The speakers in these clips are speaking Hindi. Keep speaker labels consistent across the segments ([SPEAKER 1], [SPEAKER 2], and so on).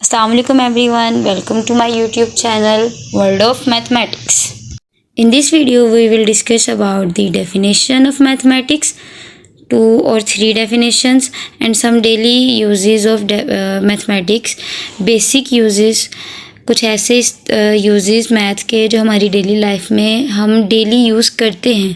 [SPEAKER 1] Assalamualaikum everyone, welcome to my YouTube channel World of Mathematics. In this video we will discuss about the definition of mathematics, 2 or 3 definitions and some daily uses of mathematics, basic uses, कुछ ऐसे यूजेस मैथ के जो हमारी डेली लाइफ में हम डेली यूज़ करते हैं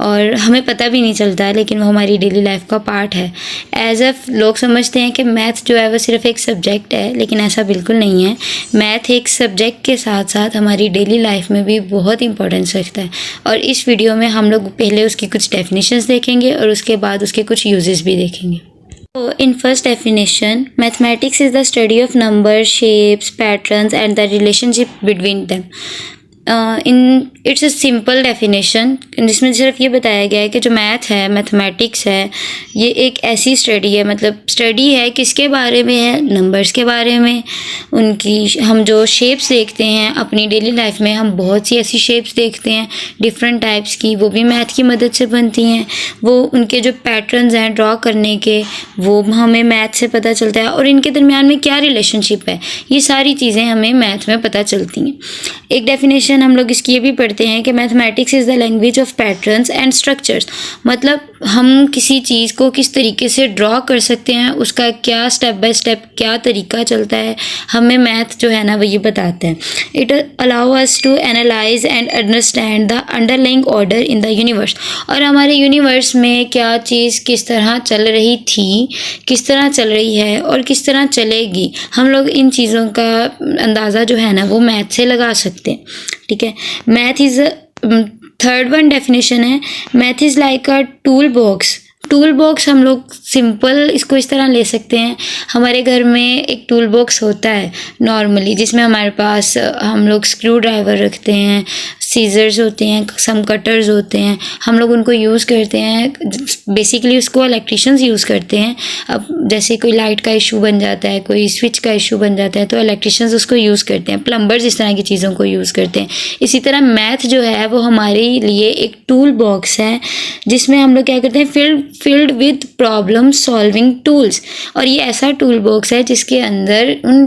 [SPEAKER 1] और हमें पता भी नहीं चलता, लेकिन वो हमारी डेली लाइफ का पार्ट है। एज एफ लोग समझते हैं कि मैथ जो है वो सिर्फ एक सब्जेक्ट है, लेकिन ऐसा बिल्कुल नहीं है। मैथ एक सब्जेक्ट के साथ साथ हमारी डेली लाइफ में भी बहुत इंपॉर्टेंस रखता है और इस वीडियो में हम लोग पहले उसकी कुछ डेफिनेशंस देखेंगे और उसके बाद उसके कुछ यूजेस भी देखेंगे। So, in first definition, mathematics is the study of numbers, shapes, patterns, and the relationship between them. It's a simple definition जिसमें सिर्फ ये बताया गया है कि जो मैथ है, मैथमेटिक्स है, ये एक ऐसी स्टडी है, मतलब स्टडी है किसके बारे में है, नंबर्स के बारे में। उनकी हम जो शेप्स देखते हैं अपनी डेली लाइफ में, हम बहुत सी ऐसी शेप्स देखते हैं डिफरेंट टाइप्स की, वो भी मैथ की मदद से बनती हैं। वो उनके जो पैटर्न्स हैं ड्रॉ करने के, वो हमें मैथ से पता चलता है और इनके दरमियान में क्या रिलेशनशिप है, ये सारी चीज़ें हमें मैथ में पता चलती हैं। एक डेफिनेशन हम लोग इसकी ये भी पढ़ते हैं कि mathematics is the language of patterns and structures, मतलब हम किसी चीज़ को किस तरीके से ड्रॉ कर सकते हैं, उसका क्या स्टेप बाय स्टेप क्या तरीका चलता है, हमें मैथ जो है ना वो ये बताता है। It allow us to analyse and understand the underlying order in the universe, और हमारे यूनिवर्स में क्या चीज़ किस तरह चल रही थी, किस तरह चल रही है और किस तरह चलेगी, हम लोग इन चीज़ों का अंदाज़ा जो है ना वो मैथ से लगा सकते हैं। ठीक है, math is third one definition है, math is like a tool box. Tool box हम लोग सिंपल इसको इस तरह ले सकते हैं, हमारे घर में एक टूल बॉक्स होता है नॉर्मली, जिसमें हमारे पास हम लोग स्क्रू ड्राइवर रखते हैं, सीजर्स होते हैं, सम कटर्स होते हैं, हम लोग उनको यूज़ करते हैं। बेसिकली उसको इलेक्ट्रिशियंस यूज़ करते हैं। अब जैसे कोई लाइट का इशू बन जाता है, कोई स्विच का इशू बन जाता है, तो इलेक्ट्रिशियंस उसको यूज़ करते हैं, प्लम्बर्स इस तरह की चीज़ों को यूज़ करते हैं। इसी तरह मैथ जो है वो हमारे लिए एक टूल बॉक्स है, जिसमें हम लोग क्या करते हैं, filled with problem solving tools. और ये ऐसा टूल बॉक्स है जिसके अंदर उन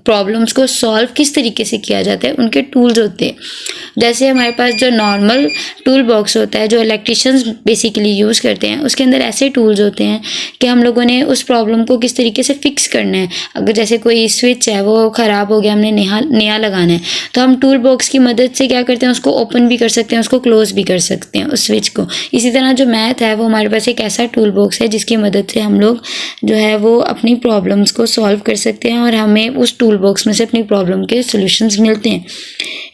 [SPEAKER 1] प्रॉब्लम्स को सॉल्व किस तरीके से किया जाता है उनके टूल्स होते हैं। जैसे हमारे पास जो नॉर्मल टूल बॉक्स होता है जो इलेक्ट्रिशियंस बेसिकली यूज़ करते हैं, उसके अंदर ऐसे टूल्स होते हैं कि हम लोगों ने उस प्रॉब्लम को किस तरीके से फिक्स करना है। अगर जैसे कोई स्विच है वो ख़राब हो गया, हमने नया लगाना है, तो हम टूल बॉक्स की मदद से क्या करते हैं, उसको ओपन भी कर सकते हैं, उसको क्लोज भी कर सकते हैं उस स्विच को। इसी तरह जो मैथ है वो हमारे पास एक ऐसा टूल बॉक्स है जिसकी मदद से हम लोग जो है वो अपनी प्रॉब्लम्स को सॉल्व कर सकते हैं और हमें उस टूल बॉक्स में से अपनी प्रॉब्लम के सॉल्यूशंस मिलते हैं।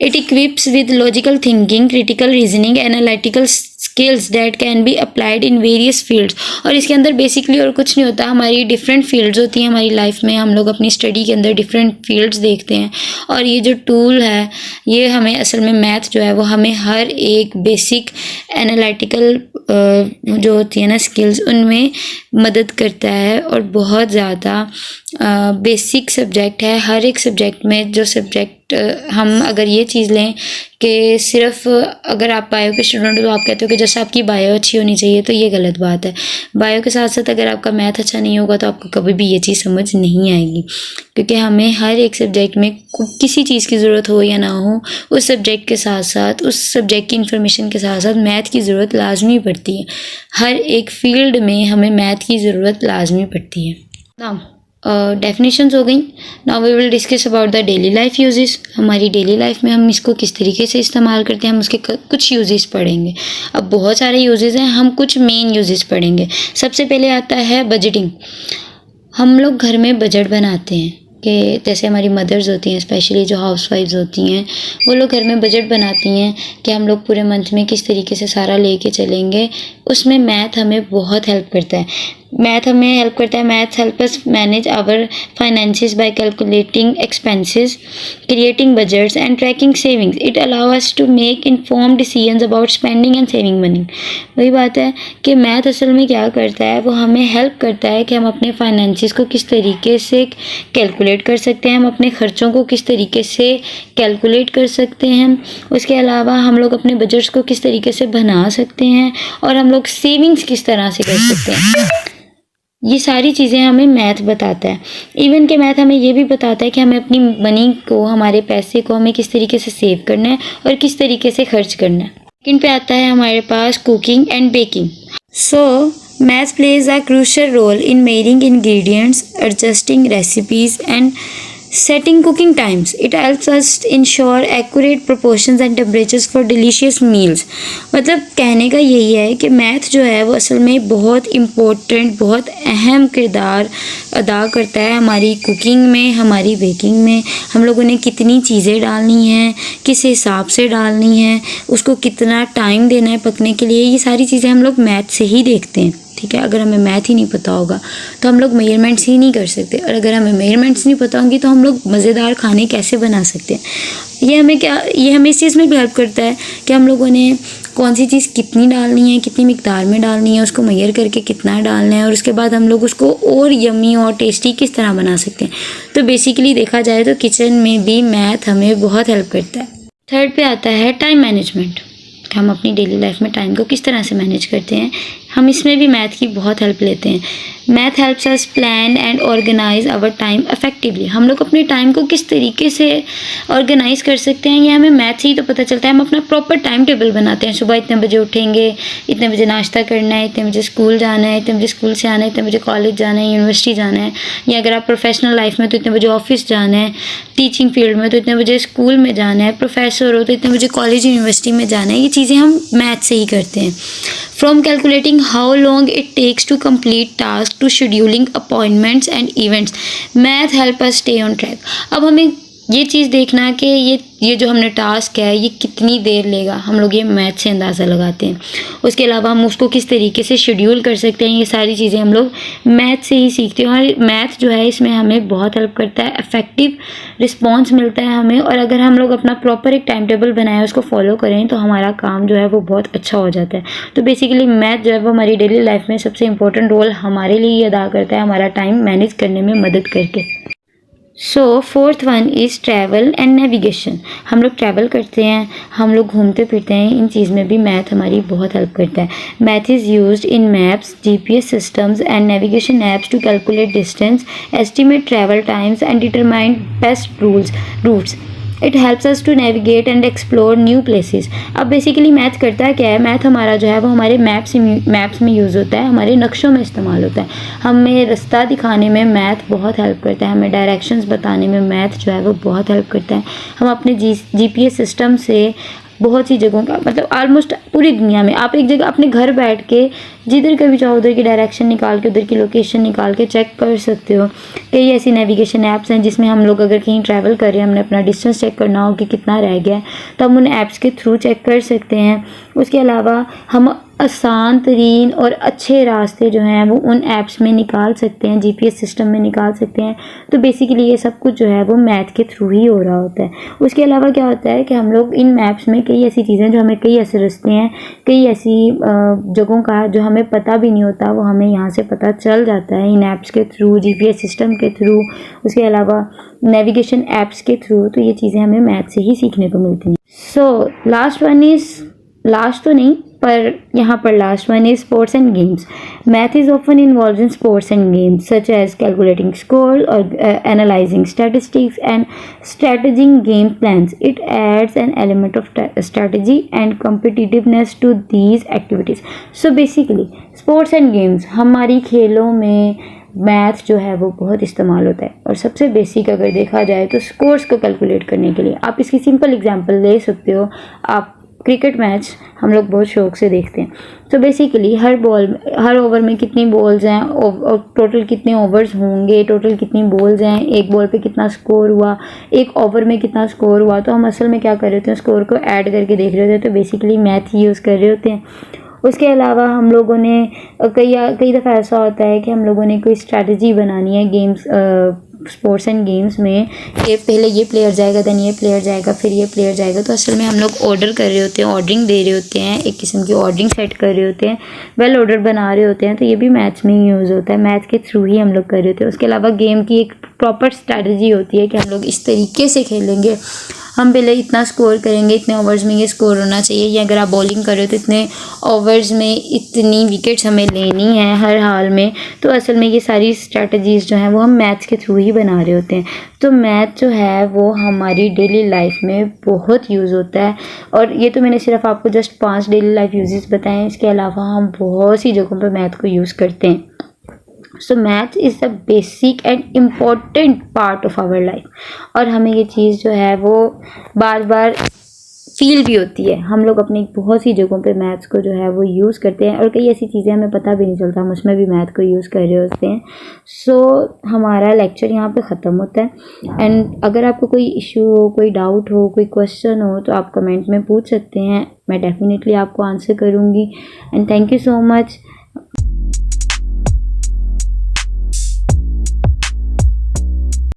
[SPEAKER 1] It equips with logical thinking, critical reasoning, analytical skills that can be applied in various fields. और इसके अंदर बेसिकली और कुछ नहीं होता, हमारी डिफरेंट फील्ड्स होती हैं हमारी लाइफ में, हम लोग अपनी स्टडी के अंदर डिफरेंट फील्ड्स देखते हैं और ये जो टूल है ये हमें असल में मैथ जो है वो हमें हर एक बेसिक एनालिटिकल जो होती है ना स्किल्स, उनमें मदद करता है और बहुत ज़्यादा बेसिक सब्जेक्ट है। हर एक सब्जेक्ट में जो सब्जेक्ट हम अगर ये चीज़ लें कि सिर्फ अगर आप बायो के स्टूडेंट हो तो आप कहते हो कि जैसे आपकी बायो अच्छी होनी चाहिए, तो ये गलत बात है। बायो के साथ साथ अगर आपका मैथ अच्छा नहीं होगा तो आपको कभी भी ये चीज़ समझ नहीं आएगी, क्योंकि हमें हर एक सब्जेक्ट में किसी चीज़ की ज़रूरत हो या ना हो, उस सब्जेक्ट के साथ साथ उस सब्जेक्ट की इन्फॉर्मेशन के साथ साथ मैथ की ज़रूरत लाजमी पड़ती है। हर एक फील्ड में हमें मैथ की ज़रूरत लाजमी पड़ती है। नाउ डेफिनेशंस हो गई। Now we will discuss about the daily life uses. हमारी डेली लाइफ में हम इसको किस तरीके से इस्तेमाल करते हैं, हम उसके कुछ यूजेस पढ़ेंगे। अब बहुत सारे यूजेस हैं, हम कुछ मेन यूजेस पढ़ेंगे। सबसे पहले आता है बजटिंग। हम लोग घर में बजट बनाते हैं कि जैसे हमारी मदर्स होती हैं, स्पेशली जो हाउस वाइफ्स होती हैं, वो लोग घर में बजट बनाती हैं कि हम लोग पूरे मंथ में किस तरीके से सारा लेके चलेंगे। उसमें मैथ हमें बहुत हेल्प करता है। Math help us manage our finances by calculating expenses, creating budgets and tracking savings. It allow us to make informed decisions about spending and saving money. वही बात है कि मैथ असल में क्या करता है, वो हमें हेल्प करता है कि हम अपने फाइनेंसेस को किस तरीके से कैलकुलेट कर सकते हैं, हम अपने खर्चों को किस तरीके से कैलकुलेट कर सकते हैं। उसके अलावा हम लोग अपने बजट्स को किस तरीके से बना सकते हैं और हम लोग सेविंग्स किस तरह से कर सकते हैं। ये सारी चीज़ें हमें मैथ बताता है। इवन के मैथ हमें ये भी बताता है कि हमें अपनी मनी को, हमारे पैसे को हमें किस तरीके से सेव करना है और किस तरीके से खर्च करना है। सेकंड पे आता है हमारे पास cooking and baking. So math plays a crucial role in making ingredients, adjusting recipes and setting cooking times. It helps us ensure accurate proportions and temperatures for delicious meals. मतलब कहने का यही है कि मैथ जो है वो असल में बहुत इम्पोर्टेंट, बहुत अहम किरदार अदा करता है हमारी कुकिंग में, हमारी बेकिंग में। हम लोगों ने कितनी चीज़ें डालनी हैं, किस हिसाब से डालनी है, उसको कितना टाइम देना है पकने के लिए, ये सारी चीज़ें हम लोग मैथ से ही देखते हैं। ठीक है, अगर हमें मैथ ही नहीं पता होगा तो हम लोग मेजरमेंट्स ही नहीं कर सकते, और अगर हमें मेजरमेंट्स नहीं पता होंगी तो हम लोग मज़ेदार खाने कैसे बना सकते हैं। ये हमें इस चीज़ में भी हेल्प करता है कि हम लोगों ने कौन सी चीज़ कितनी डालनी है, कितनी मिकदार में डालनी है, उसको मेजर करके कितना डालना है, और उसके बाद हम लोग उसको और यम्मी और टेस्टी किस तरह बना सकते हैं। तो बेसिकली देखा जाए तो किचन में भी मैथ हमें बहुत हेल्प करता है। थर्ड पे आता है टाइम मैनेजमेंट। हम अपनी डेली लाइफ में टाइम को किस तरह से मैनेज करते हैं, हम इसमें भी मैथ की बहुत हेल्प लेते हैं। Math helps us plan and organise our time effectively. हम लोग अपने टाइम को किस तरीके से ऑर्गेनाइज कर सकते हैं, ये हमें मैथ से ही तो पता चलता है। हम अपना प्रॉपर टाइम टेबल बनाते हैं, सुबह इतने बजे उठेंगे, इतने बजे नाश्ता करना है, इतने बजे स्कूल जाना है, इतने बजे स्कूल से आना है, इतने बजे कॉलेज जाना है, यूनिवर्सिटी जाना है, या अगर आप प्रोफेशनल लाइफ में तो इतने बजे ऑफिस जाना है, टीचिंग फील्ड में तो इतने बजे स्कूल में जाना है, प्रोफेसर हो तो इतने बजे कॉलेज यूनिवर्सिटी में जाना है। ये चीज़ें हम मैथ से ही करते हैं। From calculating how long it takes to complete tasks to scheduling appointments and events, math help us stay on track. अब हमें ये चीज़ देखना कि ये जो हमने टास्क है ये कितनी देर लेगा, हम लोग ये मैथ से अंदाज़ा लगाते हैं। उसके अलावा हम उसको किस तरीके से शेड्यूल कर सकते हैं, ये सारी चीज़ें हम लोग मैथ से ही सीखते हैं। और मैथ जो है इसमें हमें बहुत हेल्प करता है, इफ़ेक्टिव रिस्पॉन्स मिलता है हमें। और अगर हम लोग अपना प्रॉपर एक टाइम टेबल बनाएं, उसको फॉलो करें, तो हमारा काम जो है वो बहुत अच्छा हो जाता है। तो बेसिकली मैथ जो है वो हमारी डेली लाइफ में सबसे इम्पोर्टेंट रोल हमारे लिए ही अदा करता है, हमारा टाइम मैनेज करने में मदद करके। So fourth one is travel and navigation. हम लोग ट्रैवल करते हैं, हम लोग घूमते फिरते हैं, इन चीज़ में भी मैथ हमारी बहुत हेल्प करता है। Math is used in maps, GPS systems and navigation apps to calculate distance, estimate travel times and determine best routes. It helps us to navigate and explore new places. अब बेसिकली मैथ करता है क्या है, मैथ हमारा जो है वो हमारे मैप्स में यूज़ होता है, हमारे नक्शों में इस्तेमाल होता है। हमें रास्ता दिखाने में मैथ बहुत हेल्प करता है, हमें डायरेक्शंस बताने में मैथ जो है वो बहुत हेल्प करता है। हम अपने जीपीएस सिस्टम से बहुत सी जगहों का, मतलब ऑलमोस्ट पूरी दुनिया में आप एक जगह अपने घर बैठ के जिधर कभी चाहो उधर की डायरेक्शन निकाल के, उधर की लोकेशन निकाल के चेक कर सकते हो। कई ऐसी नेविगेशन ऐप्स हैं जिसमें हम लोग अगर कहीं ट्रैवल कर रहे हैं, हमने अपना डिस्टेंस चेक करना हो कि कितना रह गया है, तो हम उन ऐप्स के थ्रू चेक कर सकते हैं। उसके अलावा हम आसान तरीन और अच्छे रास्ते जो हैं वो उन ऐप्स में निकाल सकते हैं, जीपीएस सिस्टम में निकाल सकते हैं। तो बेसिकली ये सब कुछ जो है वो मैथ के थ्रू ही हो रहा होता है। उसके अलावा क्या होता है कि हम लोग इन मैप्स में कई ऐसी चीज़ें जो हमें, कई ऐसे रास्ते हैं, कई ऐसी जगहों का जो हमें पता भी नहीं होता, वो हमें यहाँ से पता चल जाता है इन ऐप्स के थ्रू, जीपीएस सिस्टम के थ्रू, उसके अलावा नेविगेशन ऐप्स के थ्रू। तो ये चीज़ें हमें मैथ से ही सीखने को मिलती हैं। So last one is, last तो नहीं पर यहाँ पर last one is sports and games. Math is often involve in sports and games such as calculating score और analysing statistics and strategising game plans. It adds an element of strategy and competitiveness to these activities. So basically sports and games, हमारी खेलों में मैथ जो है वो बहुत इस्तेमाल होता है। और सबसे बेसिक अगर देखा जाए तो स्कोर्स को कैलकुलेट करने के लिए आप इसकी सिंपल एग्जांपल ले सकते हो। आप क्रिकेट मैच हम लोग बहुत शौक से देखते हैं। तो बेसिकली हर ओवर में कितनी बॉल्स हैं और टोटल कितने ओवर्स होंगे, टोटल कितनी बॉल्स हैं, एक बॉल पे कितना स्कोर हुआ, एक ओवर में कितना स्कोर हुआ, तो हम असल में क्या कर रहे होते हैं, स्कोर को ऐड करके देख रहे होते हैं। तो बेसिकली मैथ ही यूज़ कर रहे होते हैं। उसके अलावा हम लोगों ने कई दफ़ा ऐसा होता है कि हम लोगों ने कोई स्ट्रैटेजी बनानी है गेम्स, स्पोर्ट्स एंड गेम्स में, कि पहले ये प्लेयर जाएगा, देन ये प्लेयर जाएगा, फिर ये प्लेयर जाएगा। तो असल में हम लोग ऑर्डर कर रहे होते हैं, ऑर्डरिंग दे रहे होते हैं, एक किस्म की ऑर्डरिंग सेट कर रहे होते हैं, वेल ऑर्डर बना रहे होते हैं। तो ये भी मैथ्स में ही यूज़ होता है, मैथ के थ्रू ही हम लोग कर रहे होते हैं। उसके अलावा गेम की एक प्रॉपर स्ट्रैटेजी होती है कि हम लोग इस तरीके से खेलेंगे, हम पहले इतना स्कोर करेंगे, इतने ओवर्स में ये स्कोर होना चाहिए, या अगर आप बॉलिंग कर रहे हो तो इतने ओवर्स में इतनी विकेट्स हमें लेनी है हर हाल में। तो असल में ये सारी स्ट्रैटेजीज़ जो हैं वो हम मैथ्स के थ्रू ही बना रहे होते हैं। तो मैथ जो है वो हमारी डेली लाइफ में बहुत यूज़ होता है, और ये तो मैंने सिर्फ आपको जस्ट 5 डेली लाइफ यूजेस बताए हैं। इसके अलावा हम बहुत सी जगहों पर मैथ को यूज़ करते हैं। So math is the basic and important part of our life, और हमें ये चीज़ जो है वो बार बार फील भी होती है। हम लोग अपनी बहुत सी जगहों पे मैथ्स को जो है वो यूज़ करते हैं, और कई ऐसी चीज़ें हमें पता भी नहीं चलता, हम उसमें भी मैथ को यूज़ कर रहे होते हैं। सो हमारा लेक्चर यहाँ पे ख़त्म होता है। एंड अगर आपको कोई इशू हो, कोई डाउट हो, कोई क्वेश्चन हो, तो आप कमेंट में पूछ सकते हैं, मैं डेफिनेटली आपको आंसर करूँगी। And thank you so much.